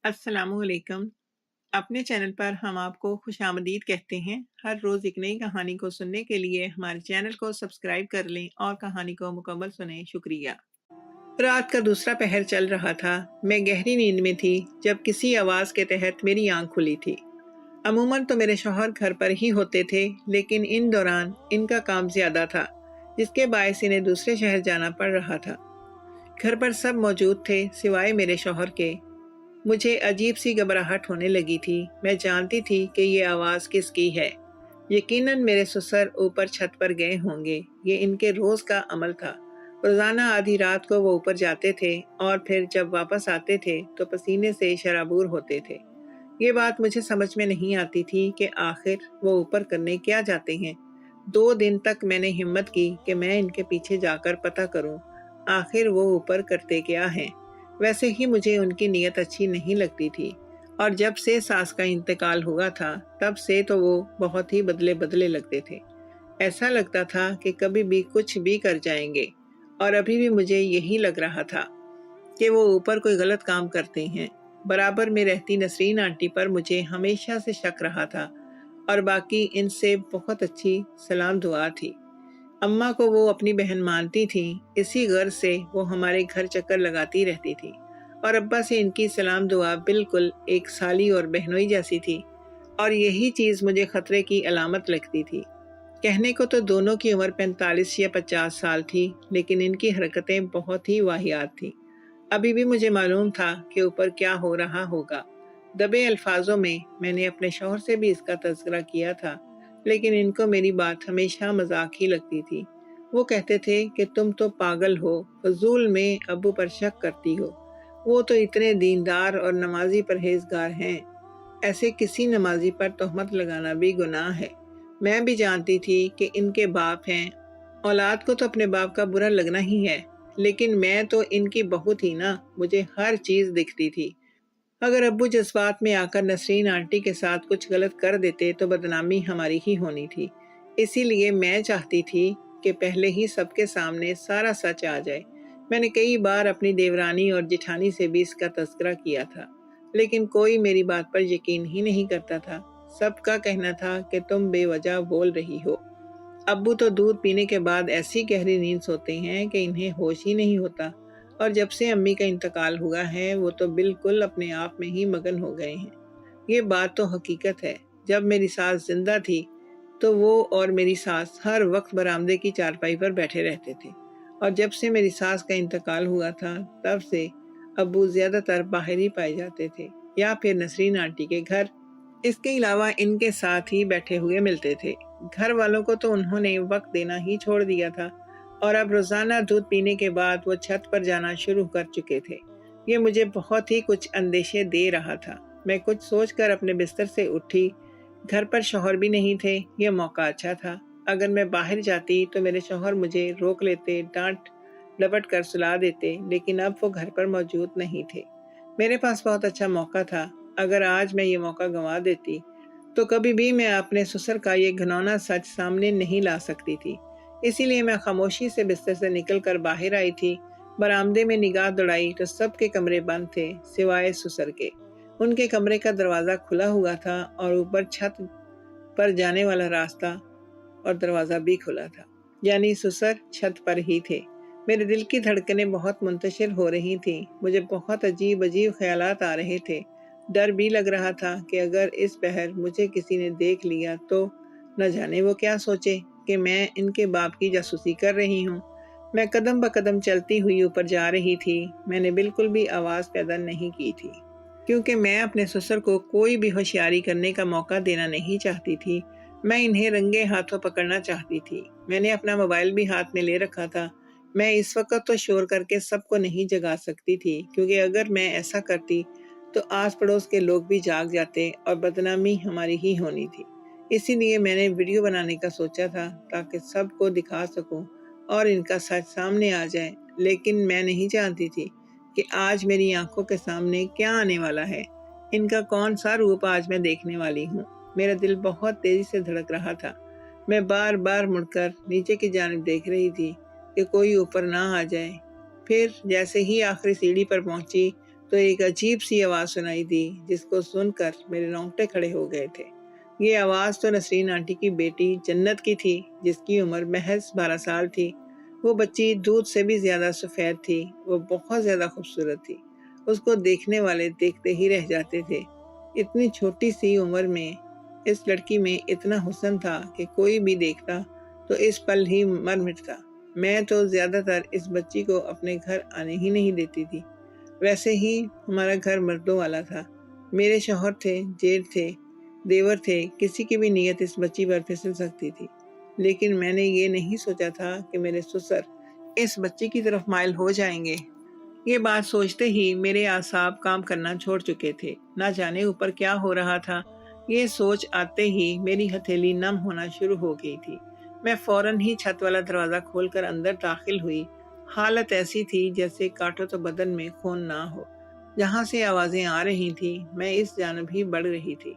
अस्सलाम वालेकुम। अपने चैनल पर हम आपको खुशामदीद कहते हैं। हर रोज़ एक नई कहानी को सुनने के लिए हमारे चैनल को सब्सक्राइब कर लें और कहानी को मुकम्मल सुनें। शुक्रिया। रात का दूसरा पहर चल रहा था। मैं गहरी नींद में थी जब किसी आवाज़ के तहत मेरी आंख खुली थी। अमूमन तो मेरे शौहर घर पर ही होते थे, लेकिन इन दौरान इनका काम ज़्यादा था, जिसके बायस इन्हें दूसरे शहर जाना पड़ रहा था। घर पर सब मौजूद थे सिवाय मेरे शौहर के। मुझे अजीब सी घबराहट होने लगी थी। मैं जानती थी कि ये आवाज़ किसकी है। यकीनन मेरे ससुर ऊपर छत पर गए होंगे। ये इनके रोज़ का अमल था। रोज़ाना आधी रात को वो ऊपर जाते थे और फिर जब वापस आते थे तो पसीने से शराबूर होते थे। ये बात मुझे समझ में नहीं आती थी कि आखिर वो ऊपर करने क्या जाते हैं। 2 दिन तक मैंने हिम्मत की कि मैं इनके पीछे जाकर पता करूं, आखिर वो ऊपर करते क्या हैं। वैसे ही मुझे उनकी नीयत अच्छी नहीं लगती थी, और जब से सास का इंतकाल हुआ था तब से तो वो बहुत ही बदले बदले लगते थे। ऐसा लगता था कि कभी भी कुछ भी कर जाएंगे, और अभी भी मुझे यही लग रहा था कि वो ऊपर कोई गलत काम करते हैं। बराबर में रहती नसरीन आंटी पर मुझे हमेशा से शक रहा था, और बाकी इनसे बहुत अच्छी सलाम दुआ थी। अम्मा को वो अपनी बहन मानती थी, इसी गर्ज से वो हमारे घर चक्कर लगाती रहती थी, और अब्बा से इनकी सलाम दुआ बिल्कुल एक साली और बहनोई जैसी थी, और यही चीज़ मुझे खतरे की अलामत लगती थी। कहने को तो दोनों की उम्र 45 या 50 साल थी, लेकिन इनकी हरकतें बहुत ही वाहियात थीं। अभी भी मुझे मालूम था कि ऊपर क्या हो रहा होगा। दबे अल्फाजों में मैंने अपने शौहर से भी इसका तज़किरा किया था, लेकिन इनको मेरी बात हमेशा मजाक ही लगती थी। वो कहते थे कि तुम तो पागल हो, फजूल में अब्बू पर शक करती हो। वो तो इतने दीनदार और नमाजी परहेजगार हैं, ऐसे किसी नमाजी पर तोहमत लगाना भी गुनाह है। मैं भी जानती थी कि इनके बाप हैं, औलाद को तो अपने बाप का बुरा लगना ही है, लेकिन मैं तो इनकी बहू थी ना, मुझे हर चीज़ दिखती थी। अगर अब्बू जज्बात में आकर नसरीन आंटी के साथ कुछ गलत कर देते तो बदनामी हमारी ही होनी थी। इसीलिए मैं चाहती थी कि पहले ही सबके सामने सारा सच आ जाए। मैंने कई बार अपनी देवरानी और जेठानी से भी इसका तज़किरा किया था, लेकिन कोई मेरी बात पर यकीन ही नहीं करता था। सबका कहना था कि तुम बेवजह बोल रही हो। अब्बू तो दूध पीने के बाद ऐसी गहरी नींद सोते हैं कि इन्हें होश ही नहीं होता, और जब से अम्मी का इंतकाल हुआ है वो तो बिल्कुल अपने आप में ही मगन हो गए हैं। ये बात तो हकीकत है। जब मेरी सास जिंदा थी तो वो और मेरी सास हर वक्त बरामदे की चारपाई पर बैठे रहते थे, और जब से मेरी सास का इंतकाल हुआ था तब से अब्बू ज्यादातर बाहर ही पाए जाते थे, या फिर नसरीन आंटी के घर। इसके अलावा इनके साथ ही बैठे हुए मिलते थे। घर वालों को तो उन्होंने वक्त देना ही छोड़ दिया था, और अब रोजाना दूध पीने के बाद वो छत पर जाना शुरू कर चुके थे। ये मुझे बहुत ही कुछ अंदेशे दे रहा था। मैं कुछ सोचकर अपने बिस्तर से उठी। घर पर शौहर भी नहीं थे। यह मौका अच्छा था। अगर मैं बाहर जाती तो मेरे शौहर मुझे रोक लेते, डांट डपट कर सुला देते, लेकिन अब वो घर पर मौजूद नहीं थे। मेरे पास बहुत अच्छा मौका था। अगर आज मैं ये मौका गंवा देती तो कभी भी मैं अपने ससुर का ये घिनौना सच सामने नहीं ला सकती थी। इसीलिए मैं खामोशी से बिस्तर से निकलकर बाहर आई थी। बरामदे में निगाह दौड़ाई तो सबके कमरे बंद थे सिवाय ससुर के। उनके कमरे का दरवाज़ा खुला हुआ था, और ऊपर छत पर जाने वाला रास्ता और दरवाज़ा भी खुला था, यानी ससुर छत पर ही थे। मेरे दिल की धड़कनें बहुत मुंतशिर हो रही थीं। मुझे बहुत अजीब अजीब ख्यालात आ रहे थे। डर भी लग रहा था कि अगर इस पहर मुझे किसी ने देख लिया तो न जाने वो क्या सोचे कि मैं इनके बाप की जासूसी कर रही हूँ। मैं कदम ब कदम चलती हुई ऊपर जा रही थी। मैंने बिल्कुल भी आवाज़ पैदा नहीं की थी, क्योंकि मैं अपने ससुर को कोई भी होशियारी करने का मौका देना नहीं चाहती थी। मैं इन्हें रंगे हाथों पकड़ना चाहती थी। मैंने अपना मोबाइल भी हाथ में ले रखा था। मैं इस वक्त तो शोर करके सबको नहीं जगा सकती थी, क्योंकि अगर मैं ऐसा करती तो आस पड़ोस के लोग भी जाग जाते और बदनामी हमारी ही होनी थी। इसीलिए मैंने वीडियो बनाने का सोचा था, ताकि सबको दिखा सकूं और इनका सच सामने आ जाए। लेकिन मैं नहीं जानती थी कि आज मेरी आंखों के सामने क्या आने वाला है। इनका कौन सा रूप आज मैं देखने वाली हूँ। मेरा दिल बहुत तेजी से धड़क रहा था। मैं बार बार मुड़कर नीचे की जानिब देख रही थी कि कोई ऊपर ना आ जाए। फिर जैसे ही आखिरी सीढ़ी पर पहुंची तो एक अजीब सी आवाज़ सुनाई दी, जिसको सुनकर मेरे रोंगटे खड़े हो गए थे। ये आवाज़ तो नसरीन आंटी की बेटी जन्नत की थी, जिसकी उम्र महज 12 साल थी। वो बच्ची दूध से भी ज़्यादा सफ़ेद थी। वो बहुत ज़्यादा खूबसूरत थी। उसको देखने वाले देखते ही रह जाते थे। इतनी छोटी सी उम्र में इस लड़की में इतना हुस्न था कि कोई भी देखता तो इस पल ही मर मिटता। मैं तो ज़्यादातर इस बच्ची को अपने घर आने ही नहीं देती थी। वैसे ही हमारा घर मर्दों वाला था। मेरे शौहर थे, जेठ थे, देवर थे, किसी की भी नीयत इस बच्ची पर फिसल सकती थी। लेकिन मैंने ये नहीं सोचा था कि मेरे ससुर इस बच्ची की तरफ माइल हो जाएंगे। ये बात सोचते ही मेरे आसाब काम करना छोड़ चुके थे। ना जाने ऊपर क्या हो रहा था। ये सोच आते ही मेरी हथेली नम होना शुरू हो गई थी। मैं फौरन ही छत वाला दरवाज़ा खोलकर अंदर दाखिल हुई। हालत ऐसी थी जैसे काटो तो बदन में खून ना हो। जहाँ से आवाज़ें आ रही थी, मैं इस जानब ही बढ़ रही थी।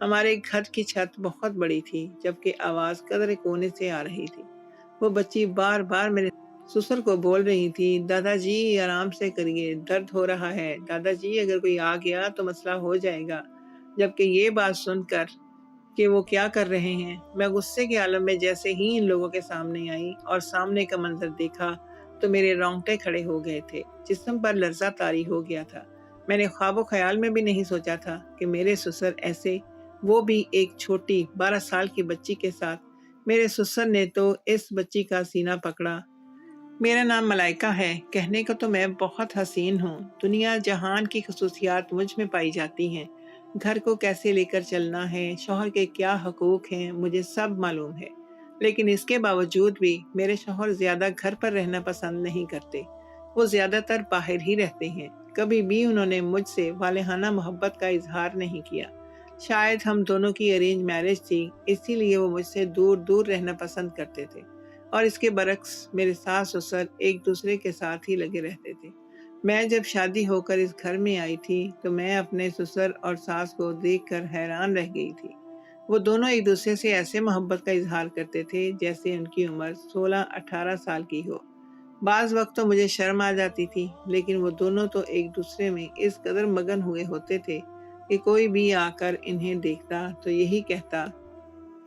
हमारे घर की छत बहुत बड़ी थी, जबकि आवाज़ कदरे कोने से आ रही थी। वो बच्ची बार बार मेरे ससुर को बोल रही थी, दादाजी आराम से करिए, दर्द हो रहा है, दादाजी अगर कोई आ गया तो मसला हो जाएगा। जबकि ये बात सुनकर कि वो क्या कर रहे हैं, मैं गुस्से के आलम में जैसे ही इन लोगों के सामने आई और सामने का मंजर देखा तो मेरे रोंगटे खड़े हो गए थे। जिस्म पर लर्जा तारी हो गया था। मैंने ख्वाबो ख्याल में भी नहीं सोचा था कि मेरे ससुर ऐसे, वो भी एक छोटी 12 साल की बच्ची के साथ। मेरे ससुर ने तो इस बच्ची का सीना पकड़ा। मेरा नाम मलाइका है। कहने को तो मैं बहुत हसीन हूँ। दुनिया जहान की खसूसियात मुझ में पाई जाती हैं। घर को कैसे लेकर चलना है, शौहर के क्या हकूक हैं, मुझे सब मालूम है। लेकिन इसके बावजूद भी मेरे शौहर ज़्यादा घर पर रहना पसंद नहीं करते। वो ज़्यादातर बाहर ही रहते हैं। कभी भी उन्होंने मुझसे वालेहाना मोहब्बत का इजहार नहीं किया। शायद हम दोनों की अरेंज मैरिज थी, इसीलिए वो मुझसे दूर दूर रहना पसंद करते थे। और इसके बरक्स मेरे सास ससुर एक दूसरे के साथ ही लगे रहते थे। मैं जब शादी होकर इस घर में आई थी तो मैं अपने ससुर और सास को देखकर हैरान रह गई थी। वो दोनों एक दूसरे से ऐसे मोहब्बत का इजहार करते थे जैसे उनकी उम्र 16-18 साल की हो। बाज़ वक्त तो मुझे शर्म आ जाती थी, लेकिन वो दोनों तो एक दूसरे में इस कदर मगन हुए होते थे कि कोई भी आकर इन्हें देखता तो यही कहता।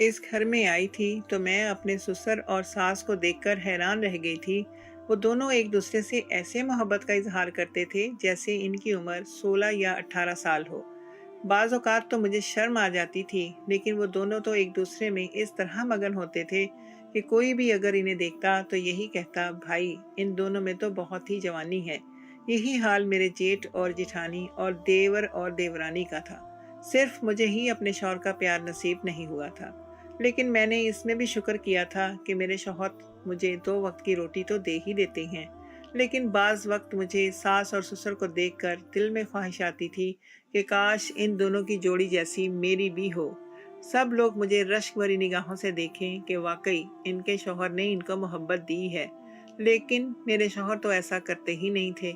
इस घर में आई थी तो मैं अपने ससुर और सास को देखकर हैरान रह गई थी। वो दोनों एक दूसरे से ऐसे मोहब्बत का इजहार करते थे जैसे इनकी उम्र 16 या 18 साल हो। बाज़ औक़ात तो मुझे शर्म आ जाती थी, लेकिन वो दोनों तो एक दूसरे में इस तरह मगन होते थे कि कोई भी अगर इन्हें देखता तो यही कहता, भाई इन दोनों में तो बहुत ही जवानी है। यही हाल मेरे जेठ और जिठानी और देवर और देवरानी का था। सिर्फ मुझे ही अपने शौहर का प्यार नसीब नहीं हुआ था। लेकिन मैंने इसमें भी शुक्र किया था कि मेरे शौहर मुझे 2 वक्त की रोटी तो दे ही देते हैं। लेकिन बाज़ वक्त मुझे सास और ससुर को देखकर दिल में ख्वाहिश आती थी कि काश इन दोनों की जोड़ी जैसी मेरी भी हो। सब लोग मुझे रश्क भरी निगाहों से देखें कि वाकई इनके शौहर ने इनको मोहब्बत दी है। लेकिन मेरे शौहर तो ऐसा करते ही नहीं थे।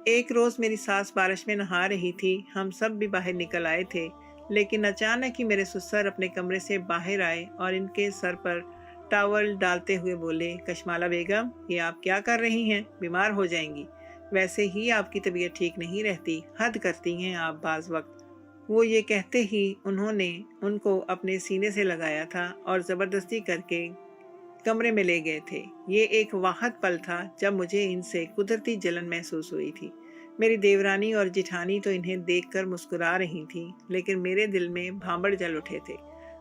एक रोज़ मेरी सास बारिश में नहा रही थी। हम सब भी बाहर निकल आए थे, लेकिन अचानक ही मेरे ससुर अपने कमरे से बाहर आए और इनके सर पर टॉवल डालते हुए बोले, कशमाला बेगम, ये आप क्या कर रही हैं? बीमार हो जाएंगी। वैसे ही आपकी तबीयत ठीक नहीं रहती, हद करती हैं आप बाज़ वक्त। वो ये कहते ही उन्होंने उनको अपने सीने से लगाया था और ज़बरदस्ती करके कमरे में ले गए थे। ये एक वाहद पल था जब मुझे इनसे कुदरती जलन महसूस हुई थी। मेरी देवरानी और जिठानी तो इन्हें देखकर मुस्कुरा रही थीं, लेकिन मेरे दिल में भांबड़ जल उठे थे।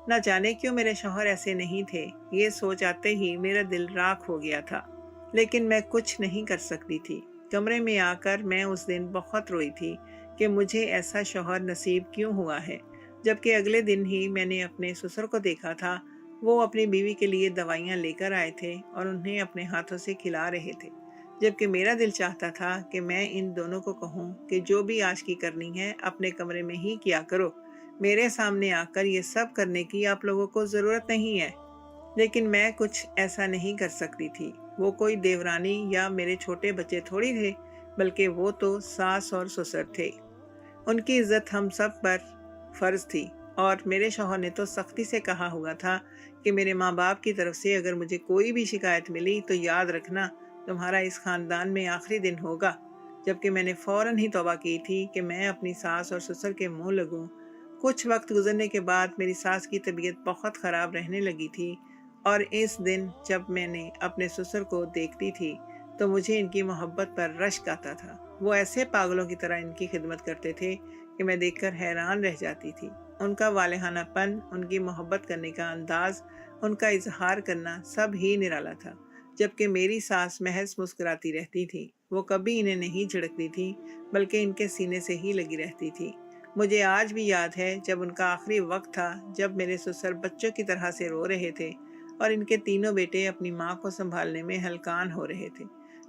न जाने क्यों मेरे शौहर ऐसे नहीं थे। ये सोच आते ही मेरा दिल राख हो गया था, लेकिन मैं कुछ नहीं कर सकती थी। कमरे में आकर मैं उस दिन बहुत रोई थी कि मुझे ऐसा शौहर नसीब क्यों हुआ है। जबकि अगले दिन ही मैंने अपने ससुर को देखा था। वो अपनी बीवी के लिए दवाइयाँ लेकर आए थे और उन्हें अपने हाथों से खिला रहे थे। जबकि मेरा दिल चाहता था कि मैं इन दोनों को कहूँ कि जो भी आशिकी करनी है अपने कमरे में ही किया करो। मेरे सामने आकर ये सब करने की आप लोगों को ज़रूरत नहीं है। लेकिन मैं कुछ ऐसा नहीं कर सकती थी। वो कोई देवरानी या मेरे छोटे बच्चे थोड़ी थे, बल्कि वो तो सास और ससुर थे। उनकी इज्जत हम सब पर फ़र्ज थी। और मेरे शौहर ने तो सख्ती से कहा हुआ था कि मेरे माँ बाप की तरफ से अगर मुझे कोई भी शिकायत मिली तो याद रखना, तुम्हारा इस ख़ानदान में आखिरी दिन होगा। जबकि मैंने फ़ौरन ही तौबा की थी कि मैं अपनी सास और ससुर के मुँह लगूँ। कुछ वक्त गुजरने के बाद मेरी सास की तबीयत बहुत ख़राब रहने लगी थी और इस दिन जब मैंने अपने ससुर को देखती थी तो मुझे इनकी मोहब्बत पर रश्क आता था। वो ऐसे पागलों की तरह इनकी खिदमत करते थे कि मैं देखकर हैरान रह जाती थी। उनका वालेहानापन, उनकी मोहब्बत करने का अंदाज़, उनका इजहार करना सब ही निराला था। जबकि मेरी सास महज मुस्कुराती रहती थी। वो कभी इन्हें नहीं झिड़कती थी, बल्कि इनके सीने से ही लगी रहती थी। मुझे आज भी याद है जब उनका आखिरी वक्त था, जब मेरे ससुर बच्चों की तरह से रो रहे थे और इनके तीनों बेटे अपनी माँ को संभालने में हलकान हो रहे थे,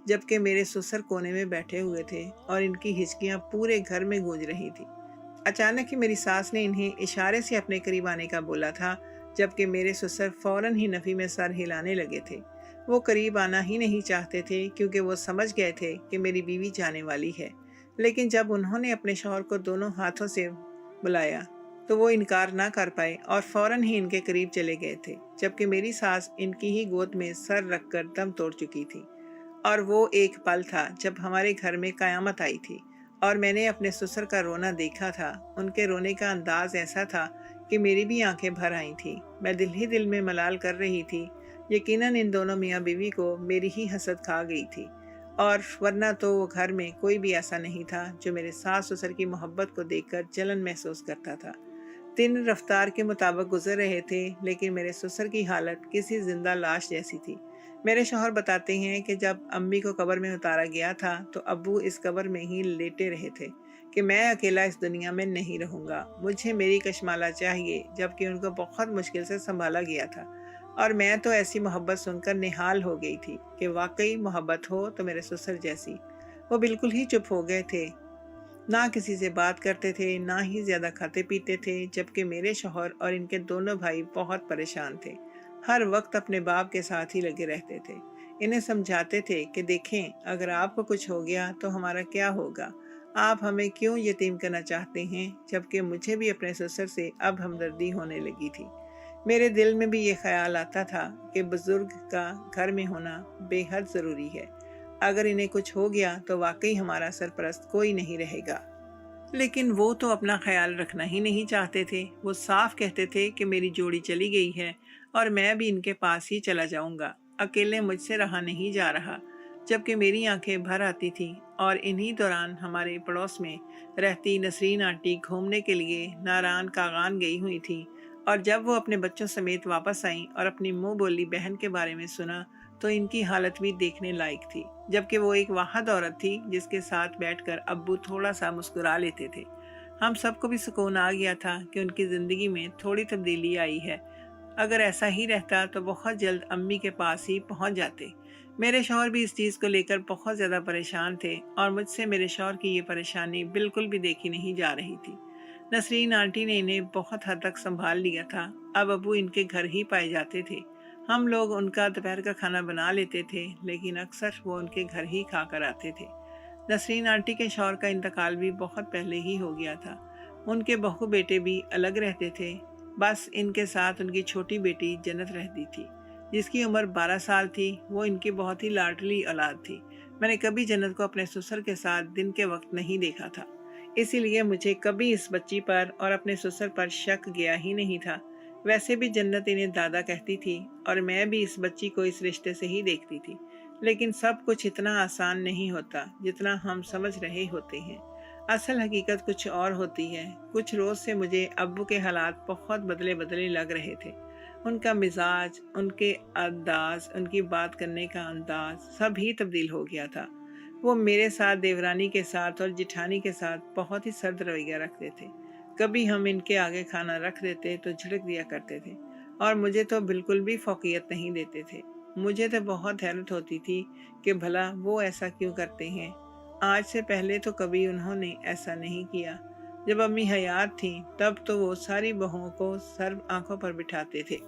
जबकि मेरे ससुर कोने में बैठे हुए थे और इनकी हिचकियाँ पूरे घर में गूंज रही थी। अचानक ही मेरी सास ने इन्हें इशारे से अपने करीब आने का बोला था, जबकि मेरे ससुर फौरन ही नफ़ी में सर हिलाने लगे थे। वो करीब आना ही नहीं चाहते थे क्योंकि वो समझ गए थे कि मेरी बीवी जाने वाली है। लेकिन जब उन्होंने अपने शौहर को दोनों हाथों से बुलाया तो वो इनकार ना कर पाए और फौरन ही इनके करीब चले गए थे, जबकि मेरी सास इनकी ही गोद में सर रखकर दम तोड़ चुकी थी। और वो एक पल था जब हमारे घर में कयामत आई थी और मैंने अपने ससुर का रोना देखा था। उनके रोने का अंदाज ऐसा था कि मेरी भी आंखें भर आई थी। मैं दिल ही दिल में मलाल कर रही थी। यकीनन इन दोनों मियाँ बीवी को मेरी ही हसद खा गई थी, और वरना तो वो घर में कोई भी ऐसा नहीं था जो मेरे सास ससुर की मोहब्बत को देखकर जलन महसूस करता था। दिन रफ्तार के मुताबिक गुजर रहे थे, लेकिन मेरे ससुर की हालत किसी जिंदा लाश जैसी थी। मेरे शौहर बताते हैं कि जब अम्मी को कब्र में उतारा गया था तो अब्बू इस कब्र में ही लेटे रहे थे कि मैं अकेला इस दुनिया में नहीं रहूँगा, मुझे मेरी कशमाला चाहिए, जबकि उनको बहुत मुश्किल से संभाला गया था। और मैं तो ऐसी मोहब्बत सुनकर निहाल हो गई थी कि वाकई मोहब्बत हो तो मेरे ससुर जैसी। वो बिल्कुल ही चुप हो गए थे, ना किसी से बात करते थे, ना ही ज़्यादा खाते पीते थे, जबकि मेरे शौहर और इनके दोनों भाई बहुत परेशान थे। हर वक्त अपने बाप के साथ ही लगे रहते थे। इन्हें समझाते थे कि देखें, अगर आपको कुछ हो गया तो हमारा क्या होगा? आप हमें क्यों यतीम करना चाहते हैं? जबकि मुझे भी अपने ससुर से अब हमदर्दी होने लगी थी। मेरे दिल में भी ये ख्याल आता था कि बुजुर्ग का घर में होना बेहद ज़रूरी है। अगर इन्हें कुछ हो गया तो वाकई हमारा सरपरस्त कोई नहीं रहेगा। लेकिन वो तो अपना ख्याल रखना ही नहीं चाहते थे। वो साफ कहते थे कि मेरी जोड़ी चली गई है और मैं भी इनके पास ही चला जाऊंगा। अकेले मुझसे रहा नहीं जा रहा। जबकि मेरी आंखें भर आती थीं और इन्हीं दौरान हमारे पड़ोस में रहती नसरीन आंटी घूमने के लिए नारायण कागान गई हुई थी, और जब वो अपने बच्चों समेत वापस आईं और अपनी मुंह बोली बहन के बारे में सुना तो इनकी हालत भी देखने लायक थी। जबकि वो एक वाहद औरत थी जिसके साथ बैठकर अब्बू थोड़ा सा मुस्कुरा लेते थे। हम सबको भी सुकून आ गया था कि उनकी ज़िंदगी में थोड़ी तब्दीली आई है। अगर ऐसा ही रहता तो बहुत जल्द अम्मी के पास ही पहुंच जाते। मेरे शौहर भी इस चीज़ को लेकर बहुत ज़्यादा परेशान थे और मुझसे मेरे शौहर की ये परेशानी बिल्कुल भी देखी नहीं जा रही थी। नसरीन आंटी ने इन्हें बहुत हद तक संभाल लिया था। अब अब्बू इनके घर ही पाए जाते थे। हम लोग उनका दोपहर का खाना बना लेते थे, लेकिन अक्सर वो उनके घर ही खा कर आते थे। नसरीन आंटी के शौहर का इंतकाल भी बहुत पहले ही हो गया था। उनके बहू बेटे भी अलग रहते थे। बस इनके साथ उनकी छोटी बेटी जन्नत रहती थी, जिसकी उम्र 12 साल थी। वो इनकी बहुत ही लाडली औलाद थी। मैंने कभी जन्नत को अपने ससुर के साथ दिन के वक्त नहीं देखा था, इसीलिए मुझे कभी इस बच्ची पर और अपने ससुर पर शक गया ही नहीं था। वैसे भी जन्नत इन्हें दादा कहती थी और मैं भी इस बच्ची को इस रिश्ते से ही देखती थी। लेकिन सब कुछ इतना आसान नहीं होता जितना हम समझ रहे होते हैं। असल हकीकत कुछ और होती है। कुछ रोज़ से मुझे अब्बू के हालात बहुत बदले बदले लग रहे थे। उनका मिजाज, उनके अंदाज, उनकी बात करने का अंदाज सब ही तब्दील हो गया था। वो मेरे साथ, देवरानी के साथ और जिठानी के साथ बहुत ही सर्द रवैया रखते थे। कभी हम इनके आगे खाना रख देते तो झिड़क दिया करते थे और मुझे तो बिल्कुल भी फौकियत नहीं देते थे। मुझे तो बहुत हैरत होती थी कि भला वो ऐसा क्यों करते हैं। आज से पहले तो कभी उन्होंने ऐसा नहीं किया। जब अम्मी हयात थीं तब तो वो सारी बहुओं को सर आंखों पर बिठाते थे।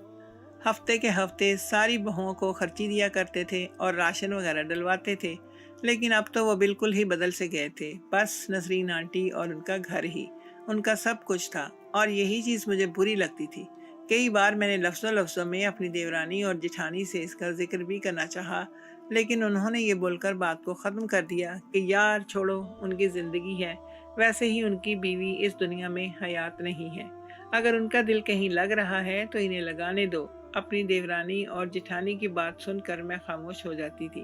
हफ्ते के हफ्ते सारी बहुओं को खर्ची दिया करते थे और राशन वगैरह डलवाते थे। लेकिन अब तो वो बिल्कुल ही बदल से गए थे। बस नसरीन आंटी और उनका घर ही उनका सब कुछ था, और यही चीज़ मुझे बुरी लगती थी। कई बार मैंने लफ्ज़ों लफ्ज़ों में अपनी देवरानी और जिठानी से इसका जिक्र भी करना चाहा, لیکن انہوں نے یہ بول کر بات کو ختم کر دیا کہ یار چھوڑو، ان کی زندگی ہے، ویسے ہی ان کی بیوی اس دنیا میں حیات نہیں ہے، اگر ان کا دل کہیں لگ رہا ہے تو انہیں لگانے دو۔ اپنی دیورانی اور جٹھانی کی بات سن کر میں خاموش ہو جاتی تھی،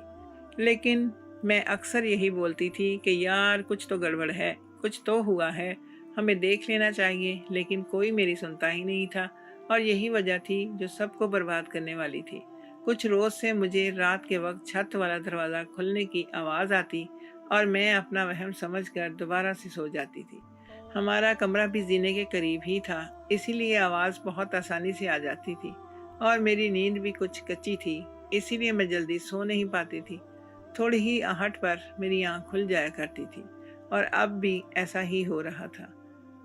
لیکن میں اکثر یہی بولتی تھی کہ یار کچھ تو گڑبڑ ہے، کچھ تو ہوا ہے، ہمیں دیکھ لینا چاہیے، لیکن کوئی میری سنتا ہی نہیں تھا، اور یہی وجہ تھی جو سب کو برباد کرنے والی تھی۔ کچھ روز سے مجھے رات کے وقت چھت والا دروازہ کھلنے کی آواز آتی اور میں اپنا وہم سمجھ کر دوبارہ سے سو جاتی تھی۔ ہمارا کمرہ بھی زینے کے قریب ہی تھا، اسی لیے آواز بہت آسانی سے آ جاتی تھی، اور میری نیند بھی کچھ کچی تھی، اسی لیے میں جلدی سو نہیں پاتی تھی۔ تھوڑی ہی آہٹ پر میری آنکھ کھل جایا کرتی تھی، اور اب بھی ایسا ہی ہو رہا تھا۔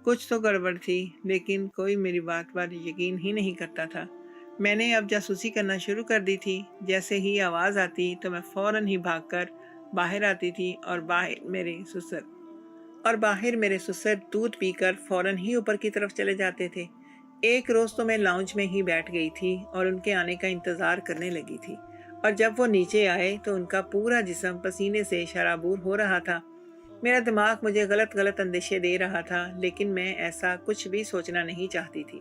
کچھ تو گڑبڑ تھی، لیکن کوئی میری بات پر یقین ہی نہیں کرتا تھا۔ میں نے اب جاسوسی کرنا شروع کر دی تھی، جیسے ہی آواز آتی تو میں فوراً ہی بھاگ کر باہر آتی تھی، اور باہر میرے سسر دودھ پی کر فوراً ہی اوپر کی طرف چلے جاتے تھے۔ ایک روز تو میں لاؤنج میں ہی بیٹھ گئی تھی اور ان کے آنے کا انتظار کرنے لگی تھی، اور جب وہ نیچے آئے تو ان کا پورا جسم پسینے سے شرابور ہو رہا تھا۔ میرا دماغ مجھے غلط غلط اندیشے دے رہا تھا، لیکن میں ایسا کچھ بھی سوچنا نہیں چاہتی تھی۔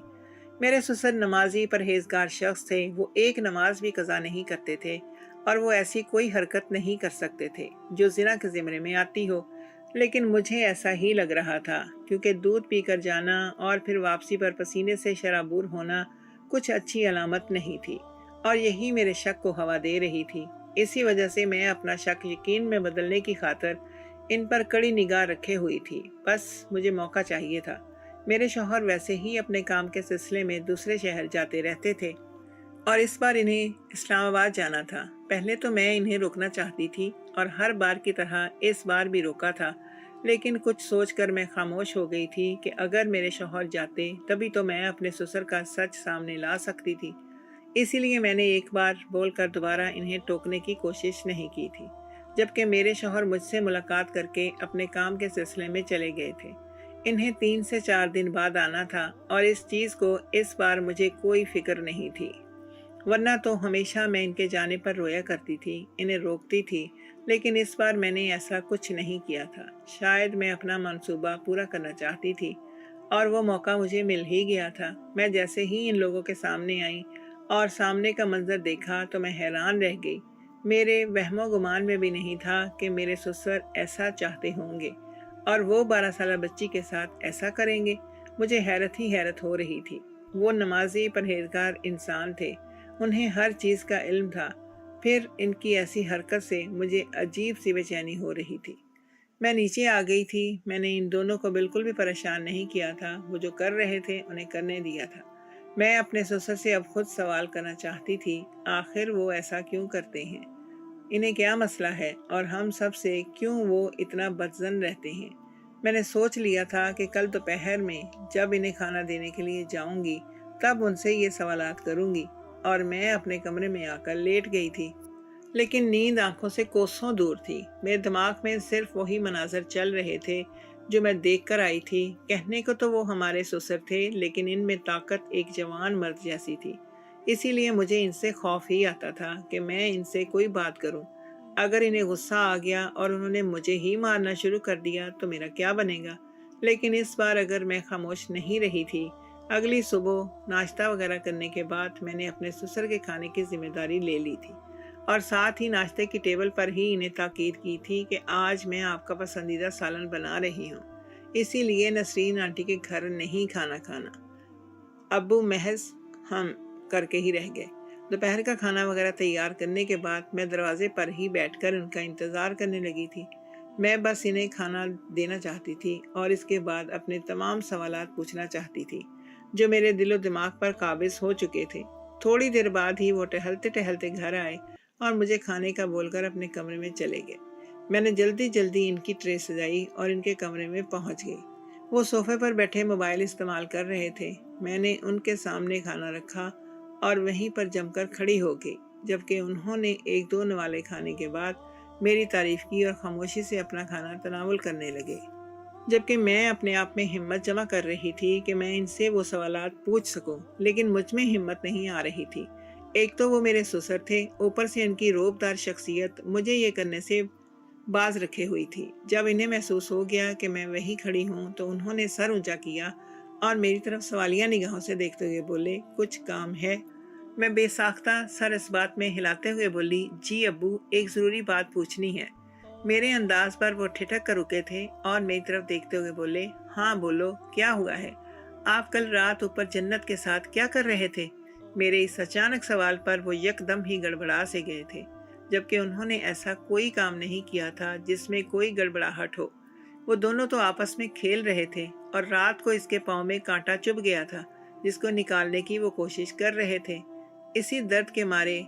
میرے سسر نمازی پرہیزگار شخص تھے، وہ ایک نماز بھی قضا نہیں کرتے تھے، اور وہ ایسی کوئی حرکت نہیں کر سکتے تھے جو زنا کے زمرے میں آتی ہو، لیکن مجھے ایسا ہی لگ رہا تھا، کیونکہ دودھ پی کر جانا اور پھر واپسی پر پسینے سے شرابور ہونا کچھ اچھی علامت نہیں تھی، اور یہی میرے شک کو ہوا دے رہی تھی۔ اسی وجہ سے میں اپنا شک یقین میں بدلنے کی خاطر ان پر کڑی نگاہ رکھے ہوئی تھی، بس مجھے موقع چاہیے تھا۔ میرے شوہر ویسے ہی اپنے کام کے سلسلے میں دوسرے شہر جاتے رہتے تھے، اور اس بار انہیں اسلام آباد جانا تھا۔ پہلے تو میں انہیں روکنا چاہتی تھی، اور ہر بار کی طرح اس بار بھی روکا تھا، لیکن کچھ سوچ کر میں خاموش ہو گئی تھی کہ اگر میرے شوہر جاتے تبھی تو میں اپنے سسر کا سچ سامنے لا سکتی تھی۔ اسی لیے میں نے ایک بار بول کر دوبارہ انہیں ٹوکنے کی کوشش نہیں کی تھی، جبکہ میرے شوہر مجھ سے ملاقات کر کے اپنے کام کے سلسلے میں چلے گئے تھے۔ انہیں 3 سے 4 دن بعد آنا تھا، اور اس چیز کو اس بار مجھے کوئی فکر نہیں تھی، ورنہ تو ہمیشہ میں ان کے جانے پر رویا کرتی تھی، انہیں روکتی تھی، لیکن اس بار میں نے ایسا کچھ نہیں کیا تھا۔ شاید میں اپنا منصوبہ پورا کرنا چاہتی تھی، اور وہ موقع مجھے مل ہی گیا تھا۔ میں جیسے ہی ان لوگوں کے سامنے آئی اور سامنے کا منظر دیکھا تو میں حیران رہ گئی۔ میرے وہم و گمان میں بھی نہیں تھا کہ میرے سسر ایسا چاہتے ہوں گے، اور وہ 12 سالہ بچی کے ساتھ ایسا کریں گے۔ مجھے حیرت ہی حیرت ہو رہی تھی۔ وہ نمازی پرہیزگار انسان تھے، انہیں ہر چیز کا علم تھا، پھر ان کی ایسی حرکت سے مجھے عجیب سی بے چینی ہو رہی تھی۔ میں نیچے آ گئی تھی۔ میں نے ان دونوں کو بالکل بھی پریشان نہیں کیا تھا، وہ جو کر رہے تھے انہیں کرنے دیا تھا۔ میں اپنے سسر سے اب خود سوال کرنا چاہتی تھی، آخر وہ ایسا کیوں کرتے ہیں؟ انہیں کیا مسئلہ ہے، اور ہم سب سے کیوں وہ اتنا بدظن رہتے ہیں؟ میں نے سوچ لیا تھا کہ کل دوپہر میں جب انہیں کھانا دینے کے لیے جاؤں گی تب ان سے یہ سوالات کروں گی، اور میں اپنے کمرے میں آ کر لیٹ گئی تھی، لیکن نیند آنکھوں سے کوسوں دور تھی۔ میرے دماغ میں صرف وہی مناظر چل رہے تھے جو میں دیکھ کر آئی تھی۔ کہنے کو تو وہ ہمارے سسر تھے، لیکن ان میں طاقت ایک جوان مرد جیسی تھی، اسی لیے مجھے ان سے خوف ہی آتا تھا کہ میں ان سے کوئی بات کروں۔ اگر انہیں غصہ آ گیا اور انہوں نے مجھے ہی مارنا شروع کر دیا تو میرا کیا بنے گا؟ لیکن اس بار اگر میں خاموش نہیں رہی تھی۔ اگلی صبح ناشتہ وغیرہ کرنے کے بعد میں نے اپنے سسر کے کھانے کی ذمہ داری لے لی تھی، اور ساتھ ہی ناشتے کی ٹیبل پر ہی انہیں تاکید کی تھی کہ آج میں آپ کا پسندیدہ سالن بنا رہی ہوں، اسی لیے نسرین آنٹی کے گھر نہیں کھانا کھانا۔ ابو محض ہم کر کے ہی رہ گئے۔ دوپہر کا کھانا وغیرہ تیار کرنے کے بعد میں دروازے پر ہی بیٹھ کر ان کا انتظار کرنے لگی تھی۔ میں بس انہیں کھانا دینا چاہتی تھی، اور اس کے بعد اپنے تمام سوالات پوچھنا چاہتی تھی جو میرے دل و دماغ پر قابض ہو چکے تھے۔ تھوڑی دیر بعد ہی وہ ٹہلتے ٹہلتے گھر آئے اور مجھے کھانے کا بول کر اپنے کمرے میں چلے گئے۔ میں نے جلدی جلدی ان کی ٹرے سجائی اور ان کے کمرے میں پہنچ گئی۔ وہ صوفے پر بیٹھے موبائل استعمال کر رہے تھے۔ میں نے ان کے سامنے کھانا رکھا اور وہیں پر جم کر کھڑی ہو گئی، جبکہ انہوں نے 1-2 نوالے کھانے کے بعد میری تعریف کی اور خاموشی سے اپنا کھانا تناول کرنے لگے، جبکہ میں اپنے آپ میں ہمت جمع کر رہی تھی کہ میں ان سے وہ سوالات پوچھ سکوں، لیکن مجھ میں ہمت نہیں آ رہی تھی۔ एक तो वो मेरे ससुर थे, ऊपर से इनकी रौबदार शख्सियत मुझे ये करने से बाज रखे हुई थी। जब इन्हें महसूस हो गया कि मैं वहीं खड़ी हूँ तो उन्होंने सर ऊंचा किया और मेरी तरफ सवालिया निगाहों से देखते हुए बोले, कुछ काम है? मैं बेसाख्ता सर इस बात में हिलाते हुए बोली, जी अब्बू, एक ज़रूरी बात पूछनी है। मेरे अंदाज पर वो ठिठक कर रुके थे और मेरी तरफ देखते हुए बोले, हाँ बोलो, क्या हुआ है? आप कल रात ऊपर जन्नत के साथ क्या कर रहे थे? मेरे इस अचानक सवाल पर वो यकदम ही गड़बड़ा से गए थे, जबकि उन्होंने ऐसा कोई काम नहीं किया था जिसमें कोई गड़बड़ाहट हो। वो दोनों तो आपस में खेल रहे थे और रात को इसके पाँव में कांटा चुभ गया था, जिसको निकालने की वो कोशिश कर रहे थे। इसी दर्द के मारे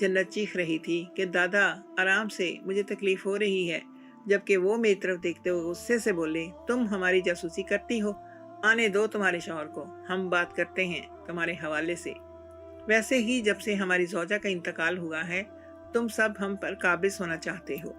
जन्नत चीख रही थी कि दादा आराम से, मुझे तकलीफ हो रही है, जबकि वो मेरी तरफ देखते हुए गुस्से से बोले, तुम हमारी जासूसी करती हो? आने दो तुम्हारे शौहर को, हम बात करते हैं तुम्हारे हवाले से। वैसे ही जब से हमारी ज़ौजा का इंतकाल हुआ है, तुम सब हम पर काबिज होना चाहते हो।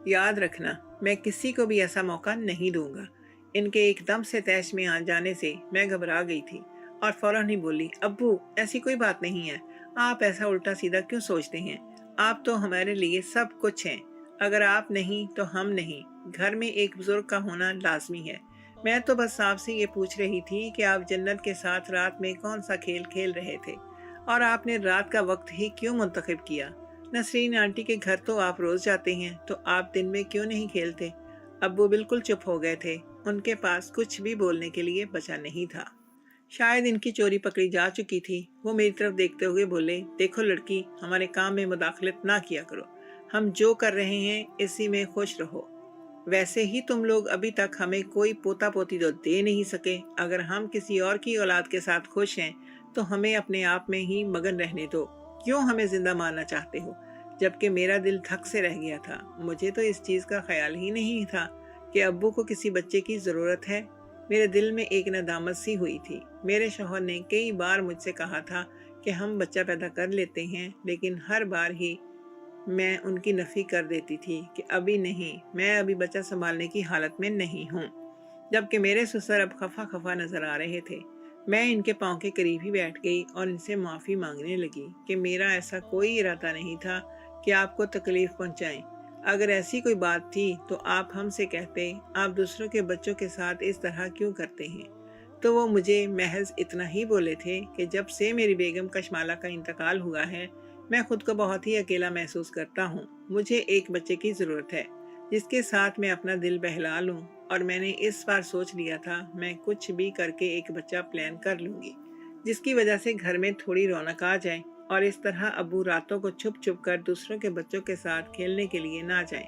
याद रखना, मैं किसी को भी ऐसा मौका नहीं दूंगा। इनके एकदम से तैश में आ जाने से मैं घबरा गई थी और फौरन ही बोली, अब्बू ऐसी कोई बात नहीं है, आप ऐसा उल्टा सीधा क्यों सोचते हैं? आप तो हमारे लिए सब कुछ हैं। अगर आप नहीं तो हम नहीं। घर में एक बुजुर्ग का होना लाजमी है। मैं तो बस आपसे ये पूछ रही थी कि आप जन्नत के साथ रात में कौन सा खेल खेल रहे थे और आपने रात का वक्त ही क्यों मुंतखब किया? नसरीन आंटी के घर तो आप रोज जाते हैं, तो आप दिन में क्यों नहीं खेलते? अब्बू बिल्कुल चुप हो गए थे। उनके पास कुछ भी बोलने के लिए बचा नहीं था। शायद इनकी चोरी पकड़ी जा चुकी थी। वो मेरी तरफ देखते हुए बोले, देखो लड़की, हमारे काम में मुदाखलत ना किया करो। हम जो कर रहे हैं इसी में खुश रहो। वैसे ही तुम लोग अभी तक हमें कोई पोता पोती तो दे नहीं सके। अगर हम किसी और की औलाद के साथ खुश हैं तो हमें अपने आप में ही मगन रहने दो। क्यों हमें जिंदा मारना चाहते हो? जबकि मेरा दिल धक से रह गया था। मुझे तो इस चीज़ का ख्याल ही नहीं था कि अब्बू को किसी बच्चे की ज़रूरत है। मेरे दिल में एक नदामत सी हुई थी। मेरे शौहर ने कई बार मुझसे कहा था कि हम बच्चा पैदा कर लेते हैं, लेकिन हर बार ही मैं उनकी नफ़ी कर देती थी कि अभी नहीं, मैं अभी बच्चा संभालने की हालत में नहीं हूँ। जबकि मेरे ससुर अब खफा खफा नजर आ रहे थे। मैं इनके पाँव के करीब ही बैठ गई और इनसे माफ़ी मांगने लगी कि मेरा ऐसा कोई इरादा नहीं था कि आपको तकलीफ पहुंचाएं। अगर ऐसी कोई बात थी तो आप हमसे कहते। आप दूसरों के बच्चों के साथ इस तरह क्यों करते हैं? तो वो मुझे महज इतना ही बोले थे कि जब से मेरी बेगम कशमाला का इंतकाल हुआ है, मैं खुद को बहुत ही अकेला महसूस करता हूँ। मुझे एक बच्चे की ज़रूरत है जिसके साथ मैं अपना दिल बहला लूँ, और मैंने इस बार सोच लिया था मैं कुछ भी करके एक बच्चा प्लान कर लूँगी जिसकी वजह से घर में थोड़ी रौनक आ जाए और इस तरह अब्बू रातों को छुप छुप कर दूसरों के बच्चों के साथ खेलने के लिए ना जाएं।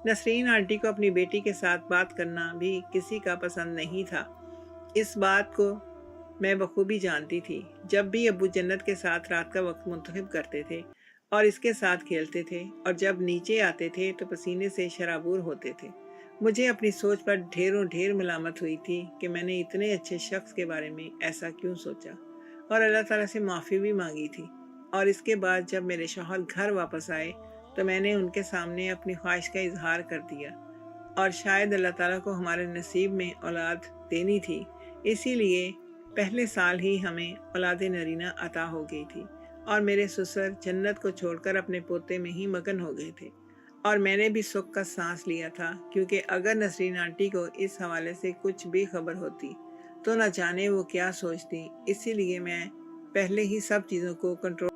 नसरीन आंटी को अपनी बेटी के साथ बात करना भी किसी का पसंद नहीं था। इस बात को मैं बखूबी जानती थी। जब भी अब्बू जन्नत के साथ रात का वक्त मुंतखब करते थे और इसके साथ खेलते थे और जब नीचे आते थे तो पसीने से शराबूर होते थे। मुझे अपनी सोच पर ढेरों ढेर मलामत हुई थी कि मैंने इतने अच्छे शख्स के बारे में ऐसा क्यों सोचा, और अल्लाह ताला से माफ़ी भी मांगी थी। और इसके बाद जब मेरे शौहर घर वापस आए तो मैंने उनके सामने अपनी ख्वाहिश का इजहार कर दिया, और शायद अल्लाह ताला को हमारे नसीब में औलाद देनी थी, इसीलिए पहले साल ही हमें औलाद नरीना अता हो गई थी और मेरे ससुर जन्नत को छोड़कर अपने पोते में ही मगन हो गए थे। और मैंने भी सुख का सांस लिया था, क्योंकि अगर नसरीन आंटी को इस हवाले से कुछ भी खबर होती तो न जाने वो क्या सोचती। इसीलिए मैं पहले ही सब चीज़ों को कंट्रोल